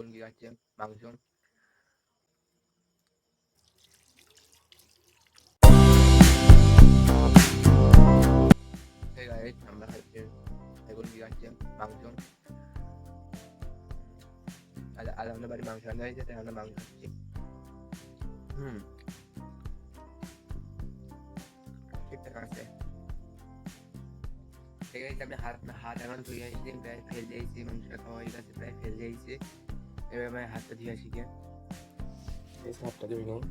দেখুন কি খাচ্ছে মাংস। আমরা খাচ্ছি দেখুন কি খাচ্ছে মাংস। আজ আমাদের বাড়ি মাংস রান্না হয়েছে, তাই আমরা মাংস খাচ্ছি। ঠিকঠাক আছে। ঠিক আছে, আমি হাত এখন ধুয়ে আসছি, প্রায় ফেল যাইছি, মাংসটা খাওয়া হয়ে গেছে, প্রায় ফেল যাইছে। এবার আমি হাতটা ধুয়ে আসি গিয়ে, হাতটা ধুয়ে নিই।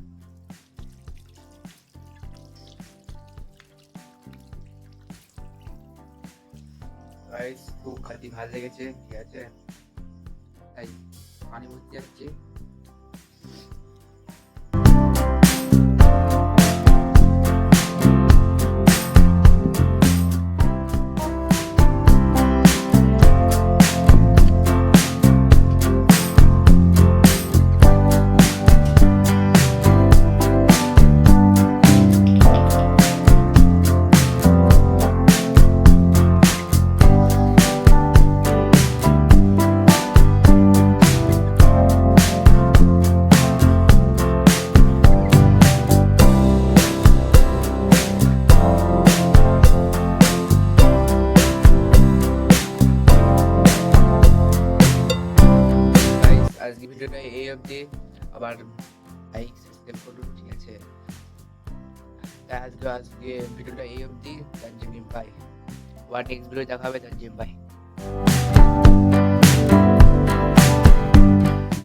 খুব খাতি ভালো লেগেছে, ঠিক আছে, তাই পানি ভর্তি যাচ্ছে। আজকে ভিডিওটা এই অবধি, আবার লাইক সাবস্ক্রাইব করুন, ঠিক আছে। আজকে ভিডিওটা এই অবধি, তার জন্য বাই। আবার নেক্সট ভিডিও দেখা হবে, তার জন্য বাই।